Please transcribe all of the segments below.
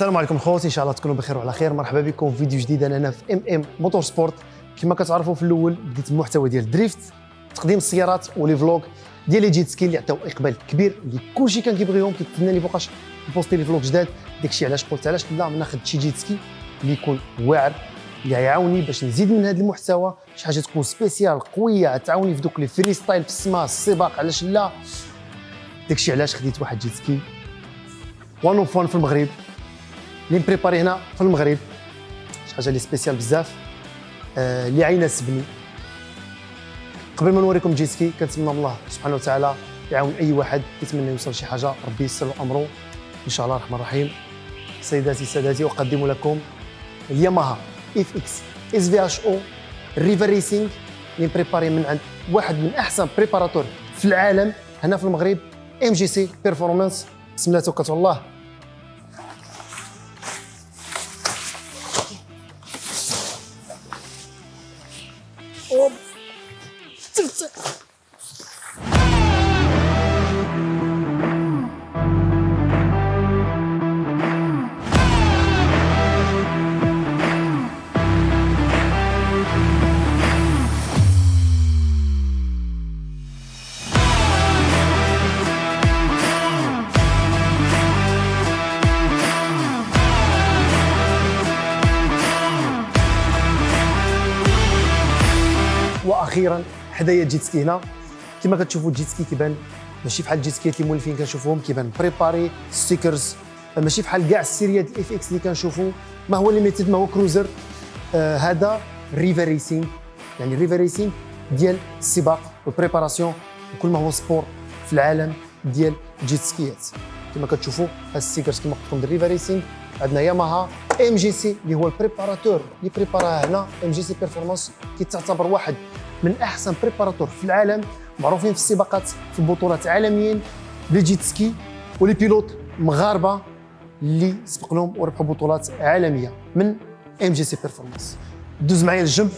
السلام عليكم خوتي، ان شاء الله تكونوا بخير وعلى خير. مرحبا بكم في فيديو جديد. انا هنا في ام موتور سبورت. كما كتعرفوا في الاول بديت المحتوى ديال دريفت، تقديم السيارات ولي فلوغ ديال لي جيت سكي اللي عطاو اقبال كبير، اللي كلشي كان كيبغيهم، كيتسنى لي فوقاش نبوستي لي فلوغ جداد. داكشي علاش قلت علاش لا ما ناخذ شي جيت سكي اللي يكون واعر، اللي غيعاوني باش نزيد من هذا المحتوى شي حاجه تكون سبيسيال قويه، تعاوني في دوك لي فري ستايل في السماء السباق. علاش لا؟ داكشي علاش خديت واحد جيت سكي وان اوف وان في المغرب اللي مبريباري هنا في المغرب، شي حاجه اللي سبيسيال بزاف، اللي عيناسبني. قبل ما نوريكم جيت سكي كنتمنى الله سبحانه وتعالى يعاون اي واحد كيتمنى يوصل شي حاجه، ربي ييسر له امره ان شاء الله الرحمن الرحيم. سيداتي سادتي، اقدم لكم الياماها اف اكس اس في اتش او ريفر ريسينغ اللي مبريباري من عند واحد من احسن بريباراتور في العالم هنا في المغرب، ام جي سي بيرفورمانس. بسم الله توكلت على الله. واخيرا حدايا الجيت سكي هنا. كما كتشوفوا الجيت سكي كيبان ماشي بحال الجيت سكيات اللي مولفين كنشوفوهم، كيبان بريباري ستيكرز، ماشي بحال كاع السيريات الاف اكس اللي كنشوفوا. ما هو ليميتد، ما هو كروزر. هذا ريفر ريسينغ، يعني ريفر ريسينغ ديال السباق والبريباراسيون وكل ما هو سبور في العالم ديال الجيت سكيات. كما كتشوفوا هاد الستيكرز كما قلت لكم ديال ريفر ريسينغ. عندنا ياماها ام جي سي اللي هو البريباراتور اللي بريباراها هنا. ام جي سي بيرفورمانس كيتعتبر واحد من احسن بريباراتور في العالم، معروفين في السباقات في البطولات عالميا بالجيت سكي، ولي بيلوت مغاربه اللي سبق لهم وربحوا بطولات عالميه من ام جي سي بيرفورمانس. دوز معايا للجنب.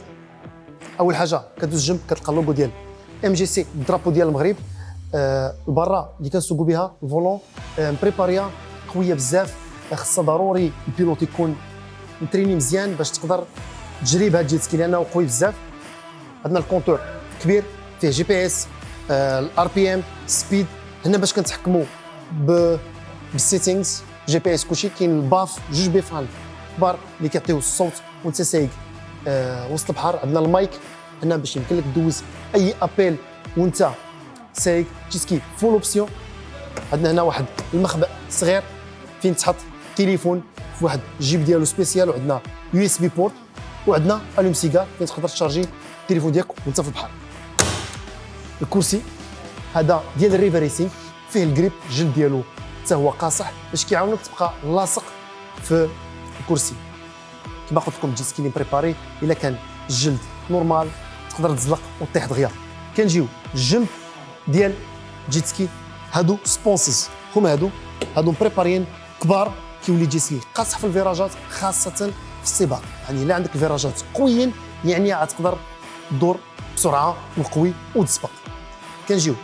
اول حاجه كدوز الجنب كتلقى اللوغو ديال ام جي سي، الدرابو ديال المغرب. البرا اللي كنسوقوا بها الفولون مبريباريا قويه بزاف، خصها ضروري البيلوت يكون متريني مزيان باش تقدر تجري بهذا الجيت سكي لانه قوي بزاف. عندنا الكونتور كبير فيه جي بي اس، الار بي ام، سبيد. هنا باش كنتحكموا بالسيتينغز جي بي اس كلشي. كاين الباف، جوج بيفان كبار اللي كيعطيو الصوت وانت سايق وسط البحر. عندنا المايك هنا باش يمكن لك دوز اي ابيل وانت سايق جيت سكي فول اوبسيون. عندنا هنا واحد المخبأ صغير فين تحط تليفون في واحد الجيب ديالو سبيسيال، وعندنا يو اس بي بورت، وعندنا الوم سيجار فين تقدر تشارجي التليفون ديالك وانت في البحر. الكرسي هذا ديال الريفر ريسينغ فيه الجريب، الجلد ديالو حتى هو قاصح باش كيعاونك تبقى لاصق في الكرسي. كما قلت لكم الجيت سكي اللي بريباري الا كان الجلد نورمال تقدر تزلق وطيح دغيا. كنجيو الجنب ديال جيت سكي، هادو سبونسز هما هادو بريباريين كبار، كيولي جيت سكي قاصح في الفيراجات خاصه في السباق. يعني الا عندك الفيراجات قويين يعني غتقدر تدور بسرعه وقوي وتسبق. كنجيو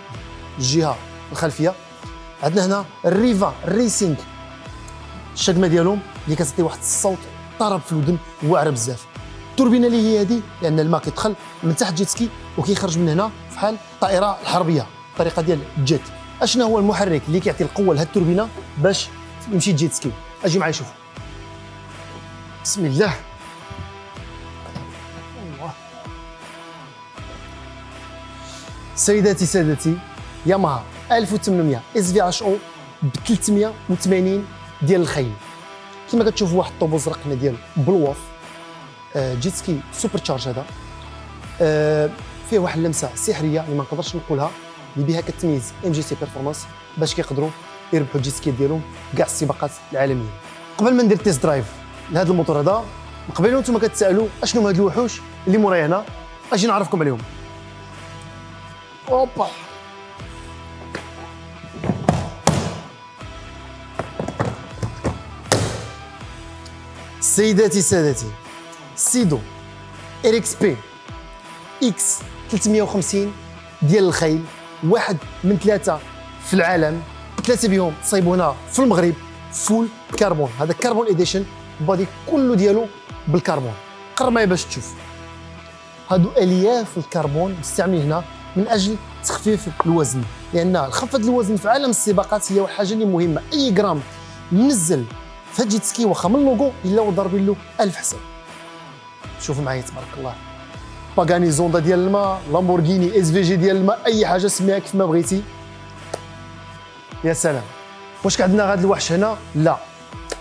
الجهه الخلفيه، عندنا هنا الريفا ريسينغ، الشقمه ديالهم اللي كتعطي واحد الصوت طرب في الودن واعر بزاف. التوربينه اللي هي هذه لان الماء كيدخل من تحت جيت سكي وكيخرج من هنا بحال الطائره الحربيه، الطريقه ديال الجيت. اشنا هو المحرك اللي كيعطي القوه لهاد التوربينه باش يمشي جيت سكي؟ اجي معايا شوف. بسم الله. سيداتي سادتي، ياماها 1800 اس في اتش او ب 380 ديال الخيل. كما كتشوفوا واحد الطوبو زرق هنا ديال بلواف، جيت سكي سوبر تشارج. هذا فيه واحد اللمسه سحريه اللي ما نقدرش نقولها، اللي بها كتميز ام جي سي بيرفورمانس باش كيقدروا يربحوا الجيت سكي ديالهم كاع السباقات العالميه. قبل ما ندير تيست درايف لهذا الموتور هذا، من قبل نتوما كتسالوا اشنو هاد الوحوش اللي مورايا هنا، اجي نعرفكم عليهم. اوبا، سيداتي سادتي، سيدو ار اكس بي اكس 350 ديال الخيل، واحد من 3 في العالم، 3 بهم تصايبوا هنا في المغرب، فول كربون. هذا كربون اديشن بادي كله ديالو بالكربون. قرب معايا باش تشوف. هادو الياف الكربون مستعملين هنا من اجل تخفيف الوزن، لان خفض الوزن في عالم السباقات هي حاجه اللي مهمه. اي جرام منزل في جيت سكي واخا من لوغو الا وضربين له 1000 حساب. شوفوا معايا تبارك الله، باغاني زوندا ديال الماء، لامبورغيني اس في جي ديال الماء، اي حاجه سميها كيف ما بغيتي. يا سلام. واش عندنا هذا الوحش هنا؟ لا.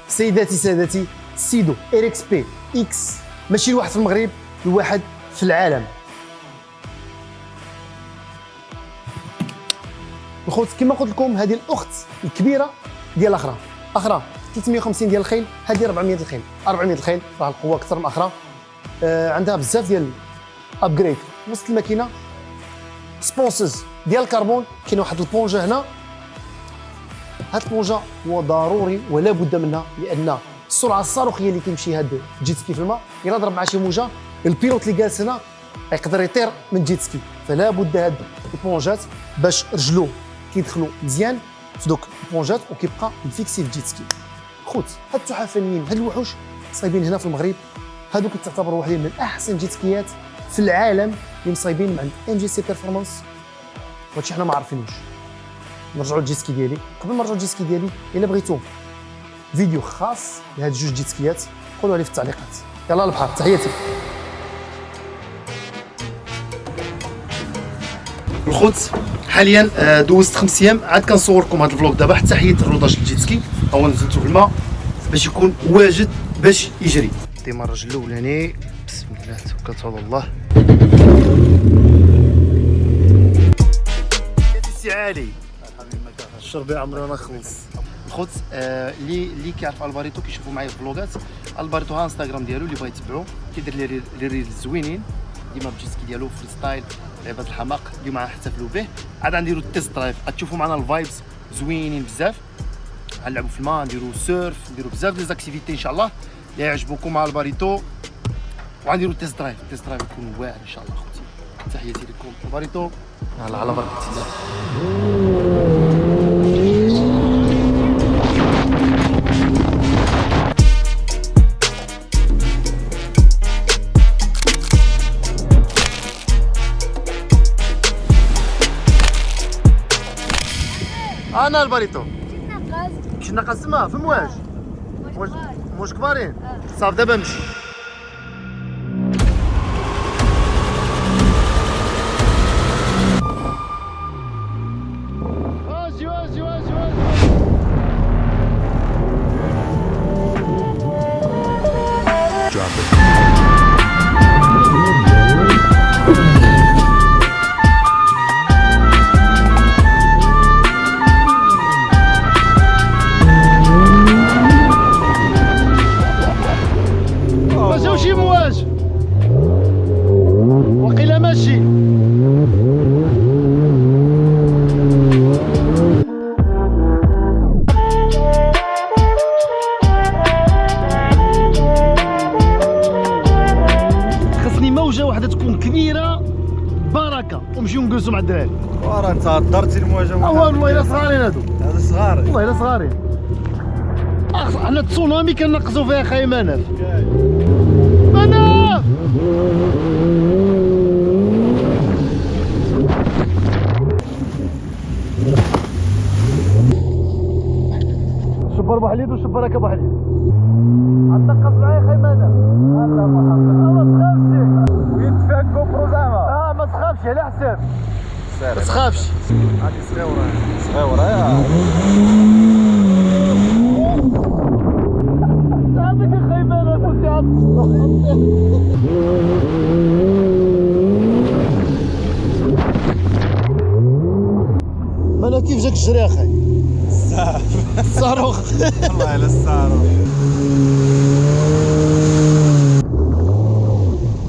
سيداتي سادتي، سيدو اريكس بي اكس، ماشي الواحد في المغرب، الواحد في العالم. الخوت كما قلت لكم هذه الاخت الكبيره ديال الاخرى. اخرى 350 ديال الخيل، هذه 400 الخيل. 400 الخيل راه القوه اكثر من اخرى. عندها بزاف ديال ابجريد وسط الماكينه. سبونسز ديال الكربون. كاين واحد البونجه هنا، هاد البونجه هو ضروري ولا بد منها، لان السرعه الصاروخيه اللي كيمشي هاد الجيت سكي في الماء الا ضرب مع شي موجه البيلوت اللي جالس هنا يقدر يطير من جيت سكي. فلا بد هاد البونجات باش رجلو كيدخلوا مزيان في دوك البونجات وكيبقى مفيكسي في جيت سكي. خوت هاد التحف الفنيين هاد الوحوش صايبين هنا في المغرب. هادو كتعتبروا واحدين من احسن جيت سكيات في العالم اللي مصايبين عند ام جي سي بيرفورمانس. وهادشي حنا ما عارفينوش. نرجعوا للجيت سكي ديالي. قبل ما نرجعوا للجيت سكي ديالي، الا بغيتو فيديو خاص لهاد جوج جيت سكيات قولوا لي في التعليقات. يلا البحر، تحياتي. الخوت حاليا دوزت 5 ايام عاد كنصوركم هذا الفلوق دابا حتى حيدت الروداج الجيت سكي. هو نزلتو في الماء باش يكون واجد باش يجري. الديماراج الاولاني، بسم الله توكلت على الله. سي علي الشربي عمري ما نخلص. الخوت اللي كيعرف الباريتو كيشوفوا معايا الفلوغات. الباريتو ها انستغرام ديالو اللي بغا يتبعو، كيدير لي ريلز زوينين ديما بالجيت سكي ديالو فري ستايل، لعبات الحماق. اليوم غنحتفلوا به، عاد غنديروا التيست درايف، غتشوفوا معنا الفايبس زوينين بزاف. غنلعبوا في الماء، نديروا سيرف، نديروا بزاف ديال زاكتيفيتي ان شاء الله اللي يعجبوكم مع الباريتو. وغنديروا التيست درايف يكون واعر ان شاء الله. خوتي تحياتي لكم الباريتو، على بركه الله. انا الباريتو مشي ناقص تما في مواج موج كبارين. صافي دابا نمشي. واجي ماشي مواج وقيلا ماشي. خصني موجه واحده تكون كبيره بركه ونمشيو نجلسوا مع الدراري. ورا انت هضرتي المواجهه. والله الا صغارين هادو، هذا صغار والله الا صغارين. حنا التسونامي كنقصوا فيها خاي مناف. مناف شبر ابو حليد وشبر هكا ابو حليد. غتنقص معايا خاي مناف. هلا محمد ما تخافش ويتفاك كوبرو زعما. ما تخافش على حساب، ما تخافش. هادي صغيره يا عندك يا خاي مناف وسي مناف. كيف جاك الجري اخاي؟ الصاروخ والله الا الصاروخ.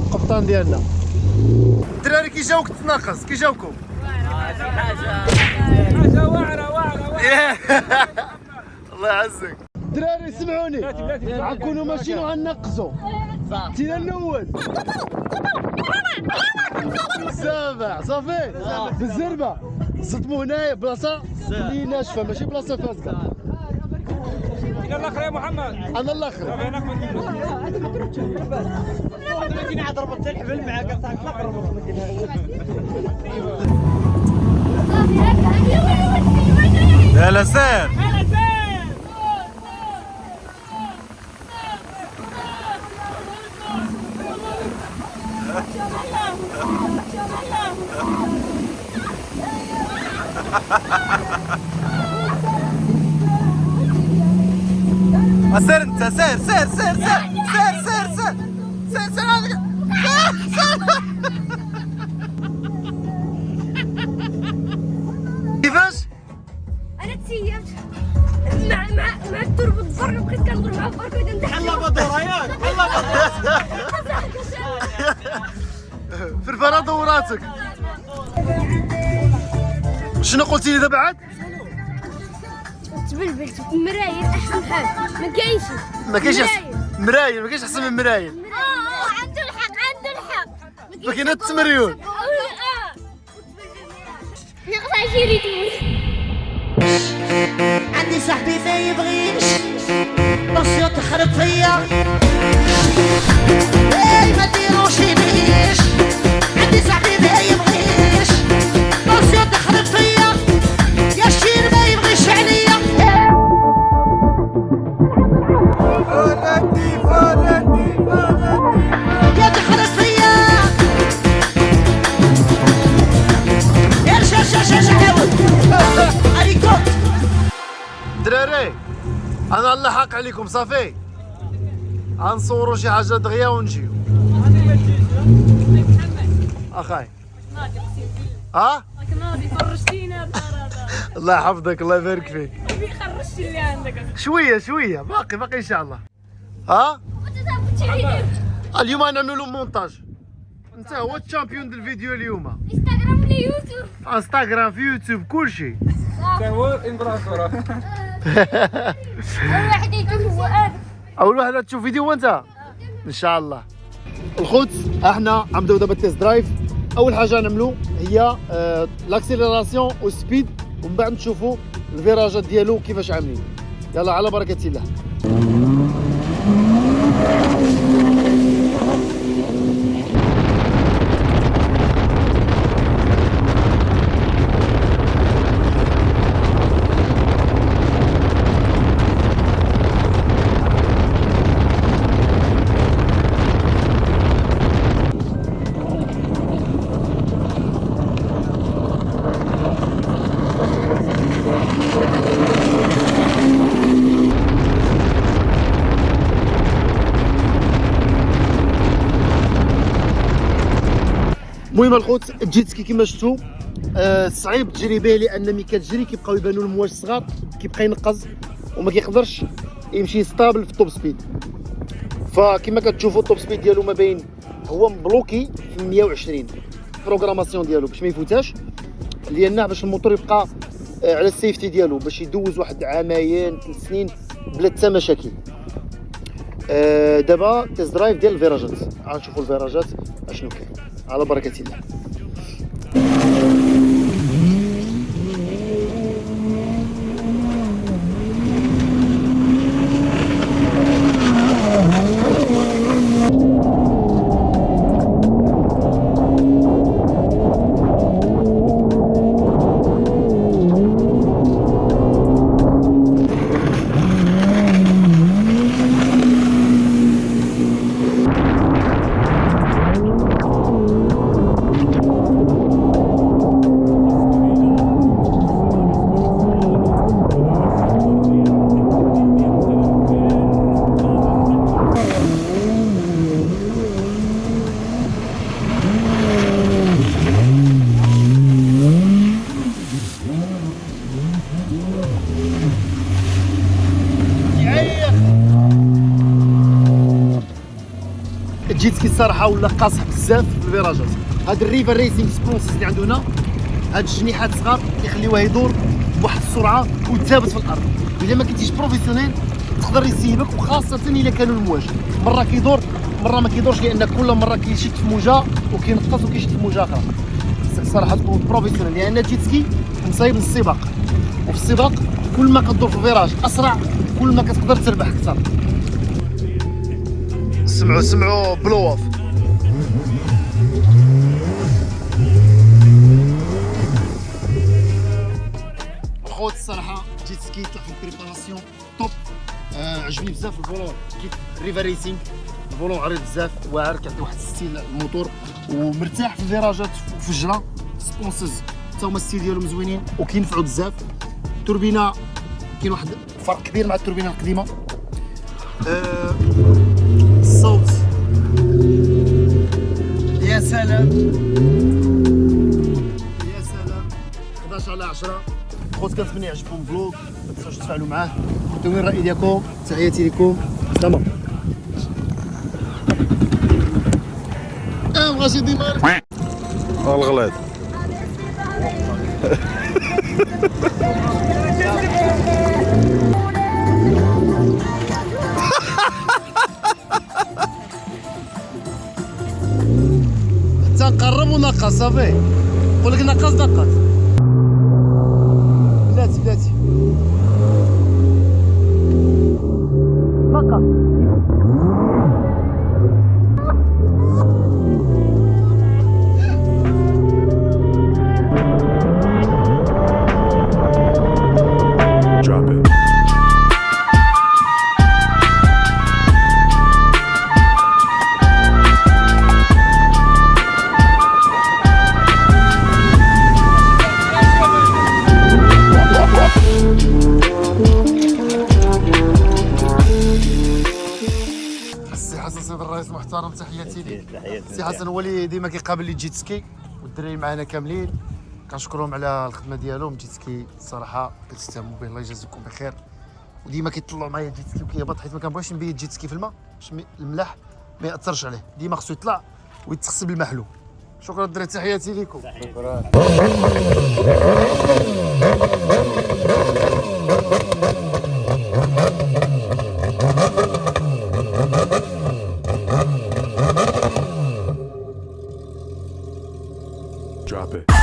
القبطان ديالنا. الدراري كي جاوك تناقص، كي جاوكم؟ حاجه واعره الله يعزك. الدراري سمعوني، غنكونوا ماشيين وغنقصوا. تينا الاول سابع صافي بالزربه. صدموا هنايا بلاصه اللي ناشفه ماشي بلاصه فاسده. انا الاخر يا محمد. انا الاخر. يا لسان سير انت سير سير سير سير سير سير سير سير سير كيفاش؟ انا تسيبت مع التربة الفرن بقيت كنضرب مع الفرن كنت ندحك حلا بدور ياك حلا بدور في الفرا دوراتك. شنو قلتي لي دابا عاد؟ تبلبلت مرايل احسن حاجه ما كاينش مرايل ما كاينش احسن من مرايل. عنده الحق عنده الحق فكاين 8 مليون. ناقص 20 ريتم. عندي صاحبي ما يبغيش بصيو تخرب فيا اي ما ديروش يبغيش عندي صاحبي ما يبغيش بصيو تخرب فيا يا شير ما يبغيش عليا فلتي فلتي فلتي يا تخرب فيا يا شاش عاود اريكوت دراري انا الله حق عليكم صافي غنصوروا شي حاجه دغيا ونجيو. اخاي ها ناضي فرشتينا الدار الله يحفظك الله يبارك فيك. هذا خرجت اللي عندك شويه باقي ان شاء الله. ها اليوم غنعملوا مونتاج. انت هو الشامبيون ديال الفيديو اليوم. انستغرام ولا يوتيوب؟ في انستغرام في يوتيوب كلشي. تصور امبراطوره. اول واحد يكون هو انا. اول واحد تشوف فيديو وانت ان شاء الله. الخوت احنا غنبداو دابا التيست درايف. اول حاجه نعملو هي لاكسيليراسيون والسبيد ومن بعد نشوفوا الفيراجات ديالو كيفاش عاملين. يلا على بركه الله. المهم الخوت الجيت سكي كما شفتوا صعيب تجري به لان ملي كتجري كيبقاو يبانوا المواج صغار كيبقى ينقز وما كيقدرش يمشي ستابل في التوب سبيد. فكما كتشوفوا التوب سبيد ديالو ما باين هو مبلوكي في 120 بروغراماسيون ديالو باش ما يفوتاش لان باش الموتور يبقى على السيفتي ديالو باش يدوز واحد عامين 3 سنين بلا حتى مشاكل. دابا تيست درايف ديال الفيراجات غنشوفوا الفيراجات اشنو كاين على بركه الله. الجيت سكي الصراحه ولا قاصح بزاف في الفيراجات. هاد الريفر ريسينغ سبونسز اللي عندنا هنا هاد الجنيحات صغار كيخليوه يدور بواحد السرعه وثابت في الارض. الا ما كنتيش بروفيسيونيل تقدر يسيبك وخاصه الا كانوا المواج مره كيدور مره ما كيدورش لان كل مره كيشد في موجه وكينقص وكيشد في موجه اخرى. خصك الصراحه تكون بروفيسيونيل لان الجيت سكي مصايب للسباق وفي السباق كل ما كدور في الفيراج اسرع كل ما كتقدر تربح اكثر. سمعوا بلو اوف. خوت الصراحه جيت سكي طلع في البريباراسيون توب. عجبني بزاف الفولون كيف ريفر ريسينغ. الفولون عريض بزاف واعر كيعطي واحد الستيل الموتور ومرتاح في الفيراجات وفي الجرة. سبونسز حتى هما الستيل ديالهم زوينين وكينفعوا بزاف. التوربينه كاين واحد الفرق كبير مع التوربينه القديمه. الصوت يا سلام يا سلام 11/10. خوت كنتمنى يعجبكم الفلوق، ما تنساوش تفاعلوا معاه، عطيوني الراي ديالكم. تحياتي لكم، سلام. بغيتي ديما الغلط. تنقرب ونقص صافي. نقول لك نقص بلاتي نقص. Drop it. السي حسن سيد الرئيس المحترم، تحياتي ليك. السي حسن هو اللي ديما كيقابل لي جيت سكي والدراري معنا كاملين، كنشكرهم على الخدمه ديالهم. جيت سكي الصراحه كتستهموا به، الله يجازيكم بخير. وديما كيطلعوا معايا جيت سكي وكيهبط، حيت ما كنبغيش نبيت جيت سكي في الماء باش الملاح ما ياثرش عليه. ديما خصو يطلع ويتغسل بالمحلو. شكرا الدراري، تحياتي لكم. Drop it.